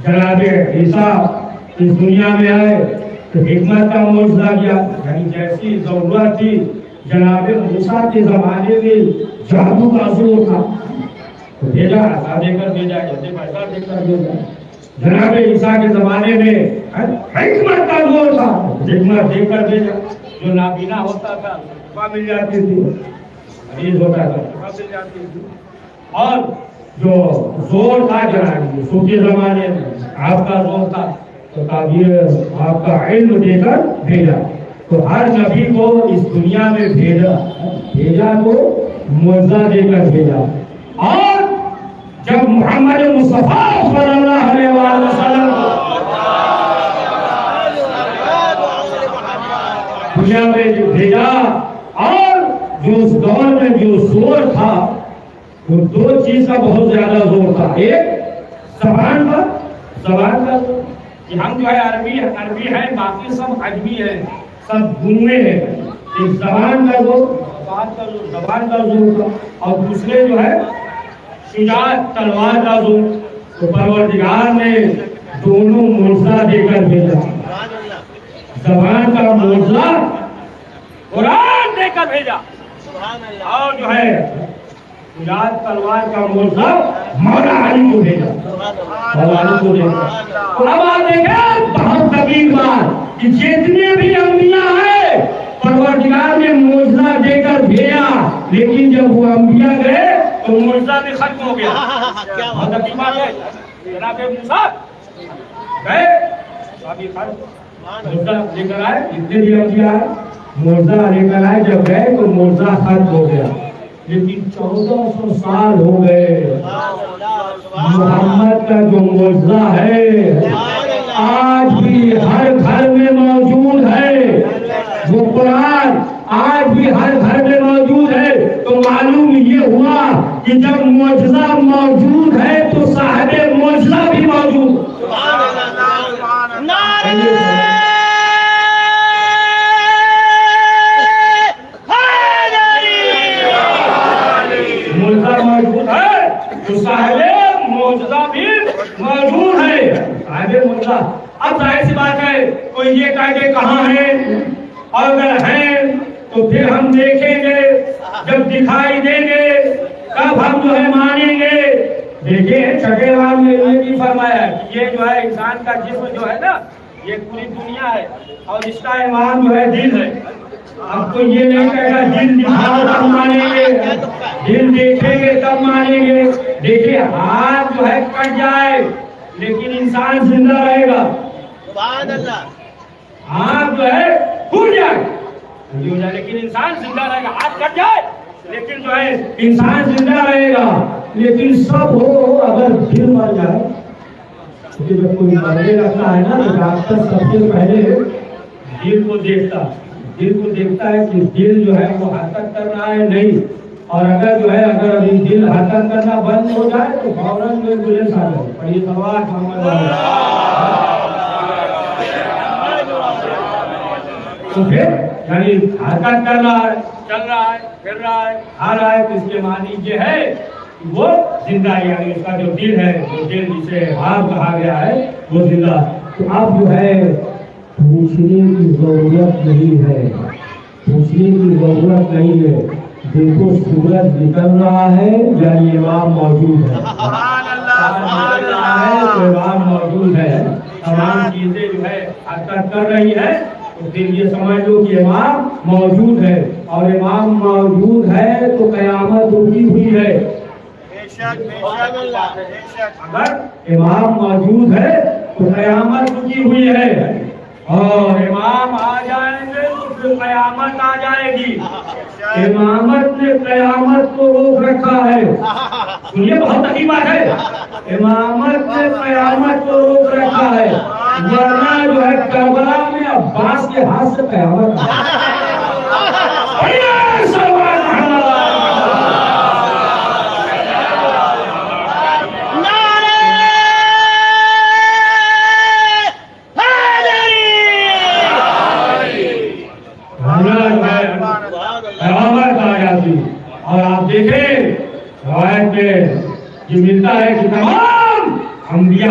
जनाब ईसा इस दुनिया में आए तो हिकमत का मौजूदा किया, यानी जैसी जरूरत थी जनाब मूसा के जमाने में जादू का जोर था तो भेजा, ऐसा देकर भेजा, जैसे पैसा देकर भेजा। जनाब ईसा के जमाने में हिकमत का जोर था, हिकमत देकर भेजा। जो नाबीना होता था वह मिल जाती थी, मरीज होता था वह मिल जाती थी। और जो जोर था जनाब सूफी जमाने में आपका जोर था तो ताबीर आपका इल्म देकर भेजा। तो हर नबी को इस दुनिया में भेजा तो मुआवजा देकर भेजा। और जब मोहम्मद मुस्तफा सल्लल्लाहु अलैहि वसल्लम दुनिया में भेजा, और जो उस दौर में जो जोर था वो दो चीज का बहुत ज्यादा जोर था। एक जबान का कि हम जो है अरबी है, बाकी सब अजमी है, सब गुनवे है। एक जबान का जोर था, और दूसरे जो है शुजाअत तलवार का जोर। तो परवरदिगार ने दोनों मुआवजा देकर भेजा, जबान का मुआवजा कुरान देकर भेजा, और जो है शुजाअत तलवार का मुआवजा मौला अली को भेजा, मौला अली को भेजा। तो अब आप देखें बहुत तकलीफ बात कि जितने भी अंबिया है परवरदिगार ने मुआवजा देकर भेजा, लेकिन जब वो अंबिया गए तो मुआवजा भी खत्म हो गया। बहुत तकलीफ बात है। जनाब मूसा गए अभी मुआवजा लेकर आए, जितने भी अंबिया है मुआवजा लेकर आए, जब गए तो मुआवजा खत्म हो गया। लेकिन 1400 साल हो गए, मोहम्मद का जो मुआवजा है आज भी हर घर में मौजूद है। वो कुरान आज भी हर घर में मौजूद है। तो मालूम ये हुआ कि जब मुआवजा मौजूद है तो साहिबे मुआवजा भी मौजूद। मौजूद है तो साहिबे मौजूदा भी मौजूद है, साहिबे मौजूदा। अब जाहिर सी बात है कोई ये कायदे कहाँ हैं, और अगर हैं तो फिर हम देखेंगे, जब दिखाई देंगे तब हम जो है मानेंगे। देखिए चकेवाल ने ये भी फरमाया कि ये जो है इंसान का जिस्म जो है ना ये पूरी दुनिया है, और इसका ईमान जो है दिल है। अब तो ये नहीं कहेगा दिल दिखाओ तब मानेंगे, दिल देखेंगे तब मानेंगे। देखिए हाथ जो है कट जाए लेकिन इंसान जिंदा रहेगा, हाथ जो है फूट जाए लेकिन इंसान जिंदा रहेगा। हाथ कट जाए लेकिन जो है इंसान जिंदा रहेगा। लेकिन सब हो अगर दिल मर जाए, क्योंकि जब कोई मरने लगता है ना तो डॉक्टर सबसे पहले दिल को देखता है कि दिल जो है वो हरकत कर रहा है नहीं, और अगर जो है अगर अभी दिल हरकत करना बंद हो जाए तो फौरन जो एम्बुलेंस आ जाए। और ये सवाल तो फिर यानी हरकत कर रहा है, चल रहा है, फिर रहा है, आ रहा है, तो इसके मानी ये है वो जिंदा, यानी उसका जो दिल है, जो दिल जिसे हाथ कहा गया है वो जिंदा। तो आप जो है पूछने की जरूरत नहीं है, पूछने की जरूरत नहीं है। देखो सूरज निकल रहा है यानी इमाम मौजूद है, इमाम मौजूद है, तमाम चीजें जो है हरकत कर रही है, तो फिर ये समझ लो कि इमाम मौजूद है। और इमाम मौजूद है तो कयामत रुकी हुई है। अगर इमाम मौजूद है तो कयामत रुकी हुई है, और इमाम आ जाएंगे तो फिर कयामत आ जाएगी। इमामत ने कयामत को रोक रखा है। सुनिए बहुत अच्छी बात है, इमामत ने कयामत को रोक रखा है, वरना जो है करबला में अब्बास के हाथ से कयामत और आप देखें रवायत में ये मिलता है कि तमाम अंबिया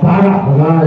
12,000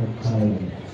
28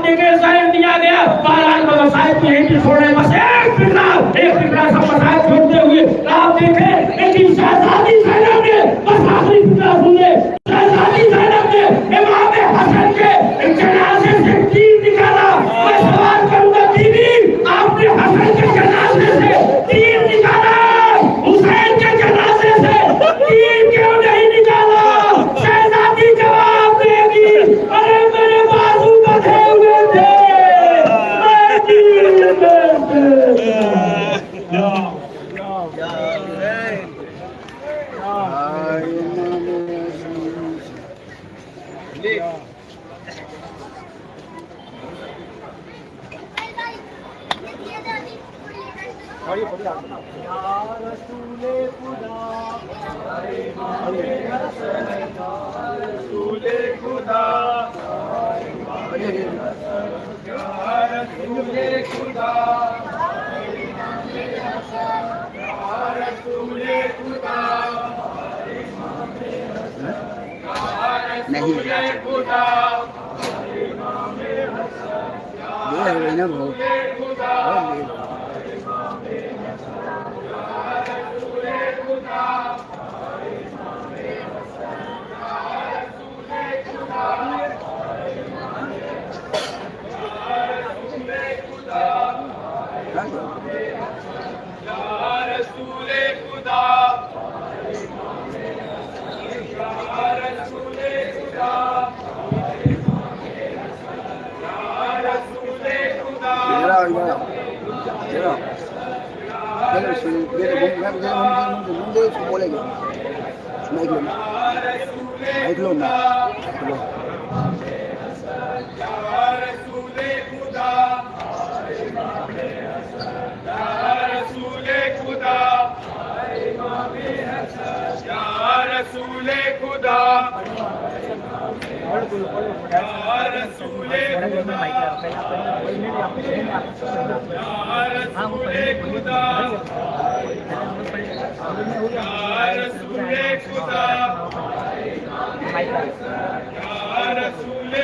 जवाब देके जहर दिया गया। बहरहाल मसाइब को यहीं पे छोड़े, बस एक फिक्रा सब मसाइब छोड़ते हुए आप देखे, लेकिन शहजादी ज़ैनब ने बस आखिरी फिक्रा सुने। शहजादी ज़ैनब ने इमाम हसन के जनाजे से तीर निकाला। मैं सवाल करूंगा बीवी, आपने हसन के जनाजे से तीर निकाला, हुसैन के जनाजे से तीर क्यों नहीं निकाला? शहजादी जवाब देगी, अरे मेरे बाजू बंधे हुए थे, मैं तीर नहीं ये ना बहुत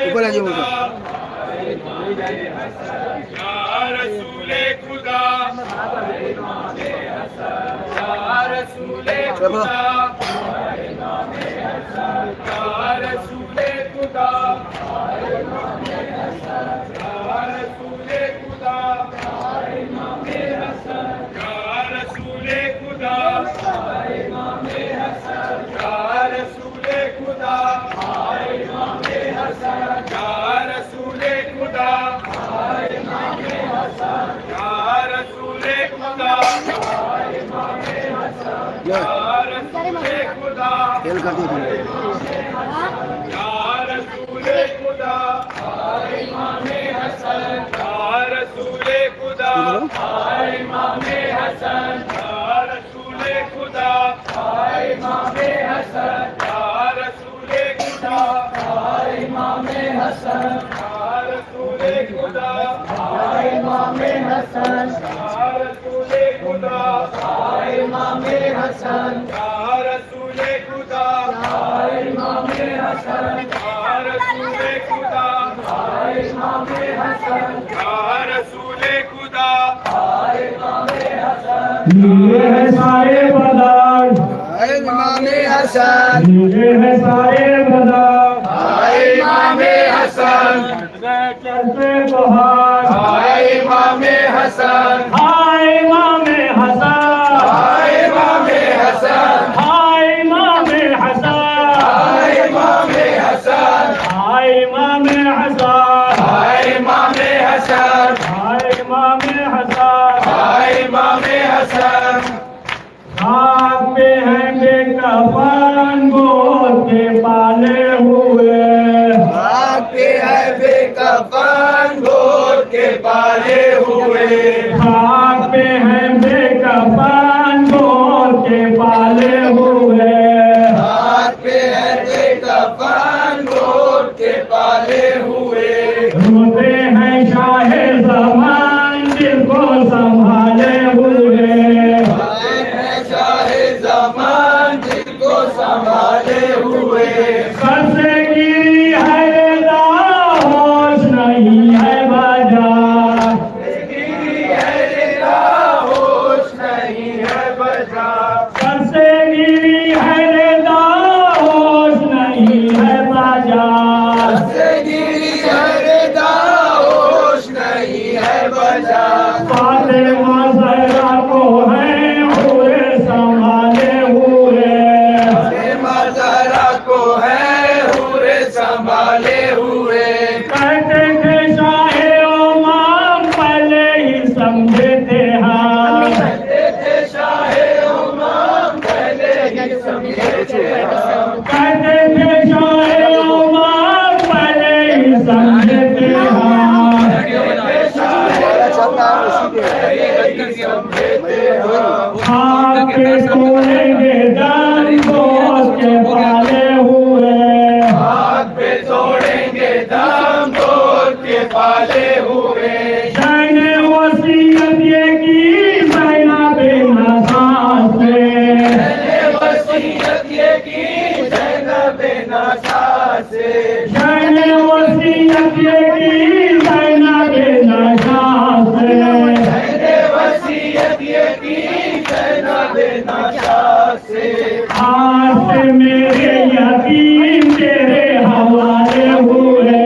ऊपर आ जाओ खेल कर दिया नीले हैं सारे बाजार, इमामे हसन, नीले हैं सारे बाजार, इमामे हसन, चलते बहार, इमामे हसन, इमामे हसन, इमामे हसन, इमामे हसन, इमामे हसन, इमामे हसन, इमामे हसन, इमामे हसन, इमामे हसन, खाक पे हैं बेकफन गोद के पाले हुए, आते हैं बेकफन गोद के पाले हुए, खाक पे हैं बेकफन गोद के पाले हुए, आते हैं बेकफन गोद के पाले हुए, रोते हैं शाहे ज़मान दिल को संभाले हुए, शाहे ज़मान दिल को संभाले हुए, सर से गिरी है होश नहीं है पाले हुए शान वसीयत ये की ज़ैनब नसास ने मैंने वसीयत ये की ज़ैनब नसा से शान वसीयत ये की ज़ैनब नसास ने मैंने वसीयत ये की ज़ैनब नसा से आज से मेरे यतीम तेरे हवाले हुए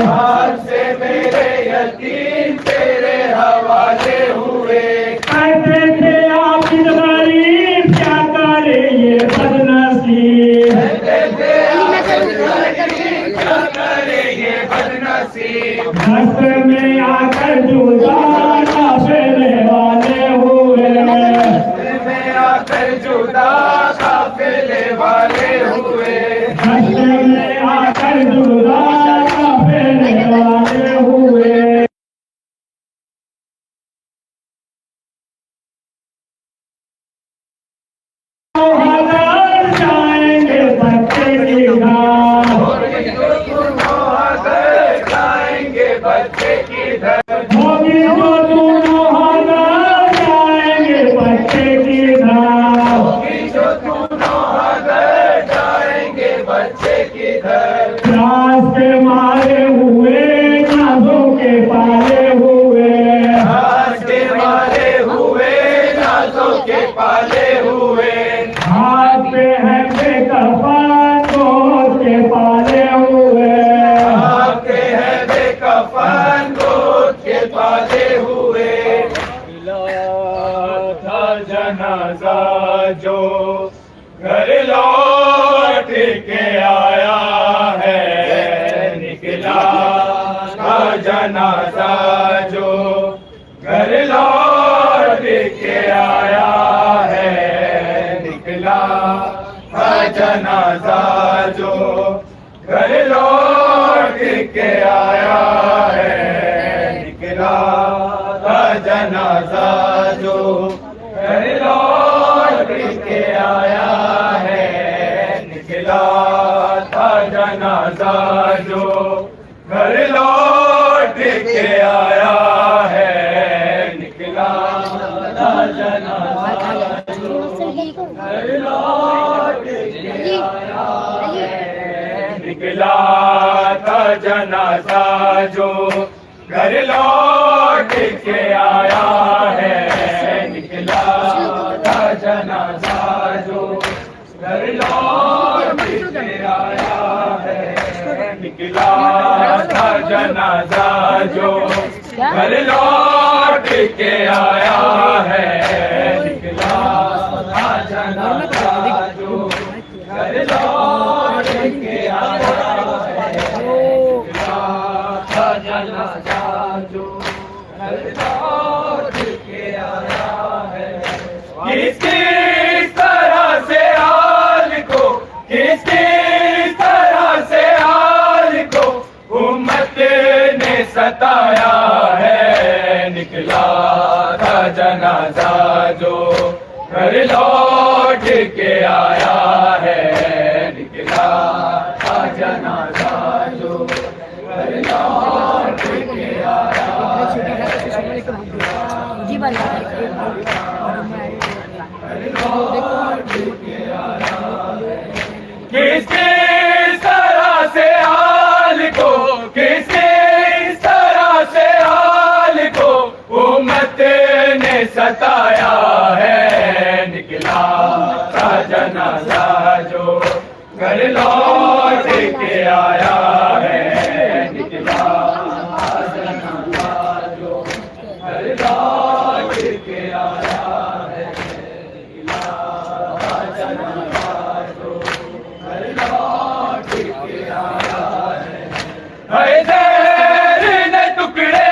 आज से मेरे यतीम तेरे हवाले हुए कहते थे आप गरीब क्या करे ये बदनसीब कहते थे आप गरीब क्या करे ये बदनसीब दस्त में आकर जुदा काफिले वाले हुए में आकर जुदा काफिले वाले हुए दस्त में आकर जुदा काफिले वाले हुए हजार जाएंगे बच्चे की घाट जाएंगे बच्चे की धर होगी जो दोनों हजार जाएंगे बच्चे की घाट जो दोनों अगर जाएंगे बच्चे की धर प्यास के मारे हुए नाजों के पाले हुए आज के मारे हुए नाजों के पाले हुए हाथ पे है बेकफन गोद के पाले हुए आपके है बेकफन गोद के पाले हुए था जनाजा जो घर लौट के आया है निकला था जनाजा जो घर लौट के आया है निकला था जनाजा जो घर लौट के आया है निकला था जनाजा जो घर लौट के आया है निकला था जनाजा जो घर लौट के आया है निकला था जनाजा जो घर लौट के आया है निकला था जनाजा जो घर लौट के आया है निकला था जनाजा जो घर लौट के आया है निकला था जनाजा जो घर लौट के आया है निकला था जनाजा जो घर लौट के आया है निकला था जनाजा जो घर लौट के आया है किस तरह से हाल को किस तरह से हाल को उम्मत ने सताया है निकला था जनाजा जो घर लौट के आया है निकला था जनाजा जो घर लौट के आया है किस तरह से हाल को किस तरह से हाल को उम्मत ने सताया है निकला था जनाजा जो घर लौट के आया है निकला था जनाजा जो घर लौट के आया है निकला था जनाजा जो घर लौट के आया है हैदर ने टुकड़े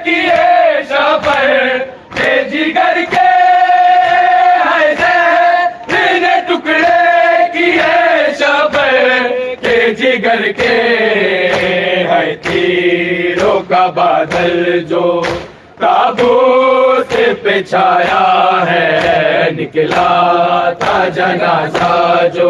किए शबर के जिगर के हैदर ने टुकड़े किए शबर के जिगर के है तीरों का बादल जो ताबूत पे छाया है निकला था जनाजा जो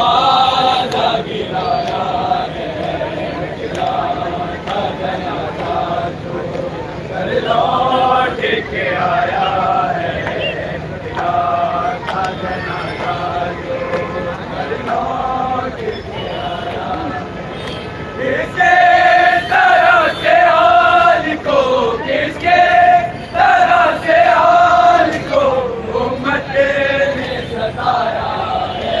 वादा गिराया है, था जनाजा जो घर लौट के आया है, था जनाजा जो घर लौट के आया। किसके तरह से हाल को, किसके तरह से हाल को उम्मत ने सताया है।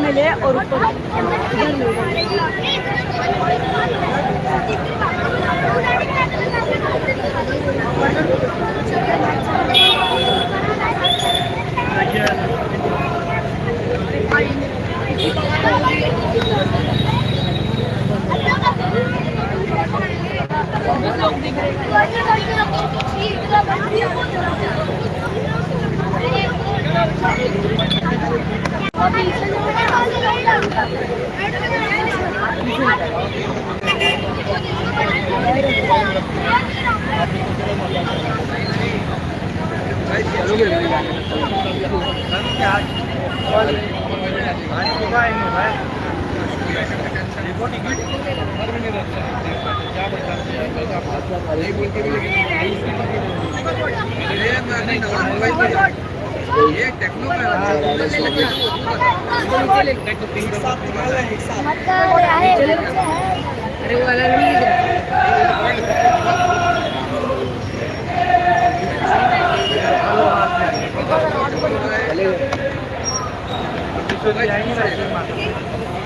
मिले और ऊपर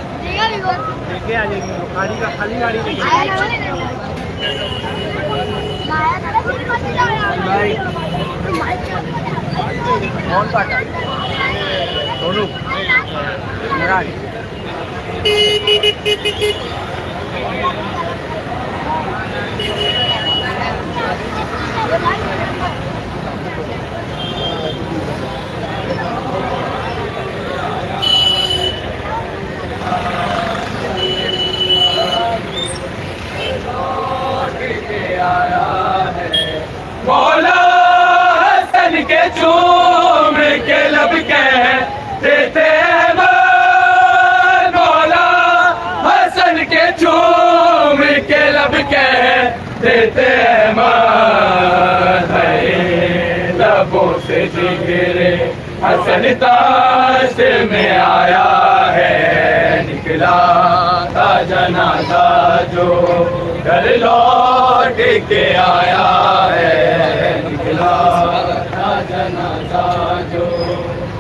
लेके आ जाएंगे गाड़ी का खाली गाड़ी कौन पाटा सोनू मौला हसन के चूम के लब कहते थे मौला हसन के चूम के लब कहते थे से जिक्र हसन ताश में आया है, निकला था जनाजा जो घर लौट के आया है, निकला था जनाजा जो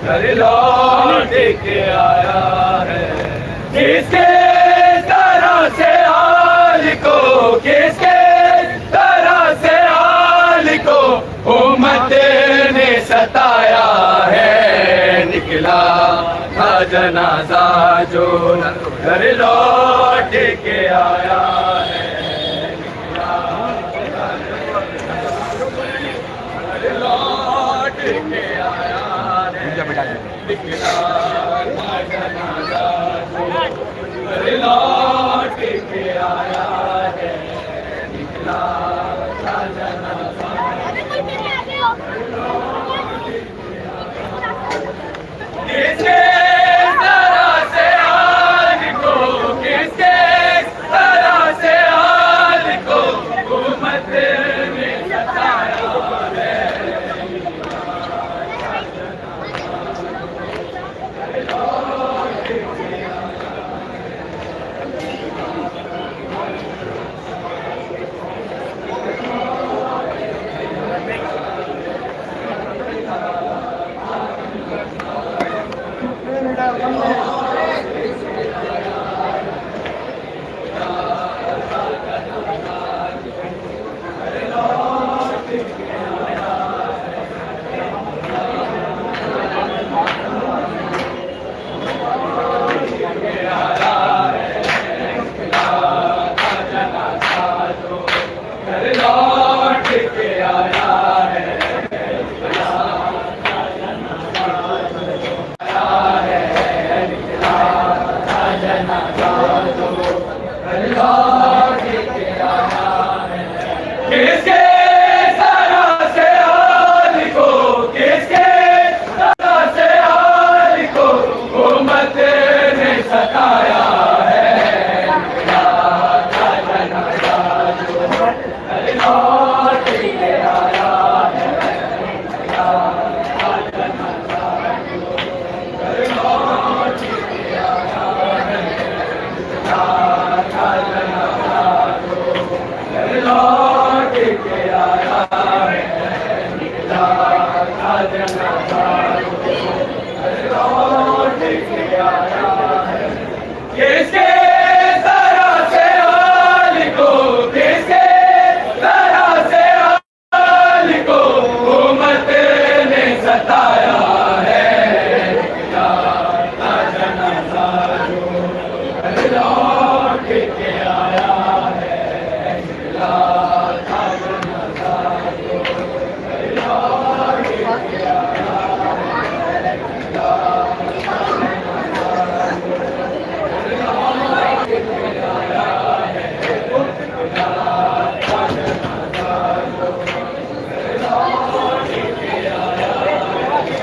घर लौट के आया है। किसके तरह से हाल को, किसके तरह से हाल को उम्मत ने सताया है, निकला था जनाजा जो घर लौट के आया है, निकला था घर लौट के आया है, निकला था जनाजा जो घर लौट के आया है, निकला था जनाजा। किसके तरह से हाल को, किसके तरह से हाल को उम्मत ने सताया है, घर लौट के आया है, निकला था जनाजा जो घर लौट के आया है। किसके तरह से हाल को, किसके तरह से हाल को उम्मत ने सताया है, निकला था जनाजा जो घर लौट के आया है, निकला था जनाजा जो घर लौट के आया है, निकला था जनाजा जो घर लौट के आया है, निकला था जनाजा जो घर लौट के आया है। किसके तरह से हाल को, किसके तरह से हाल को उम्मत ने सताया है, निकला था जनाजा जो घर लौट के आया है, निकला था जनाजा जो घर लौट के आया है, निकला था जनाजा जो घर लौट के आया है, निकला था जनाजा जो घर लौट के आया है।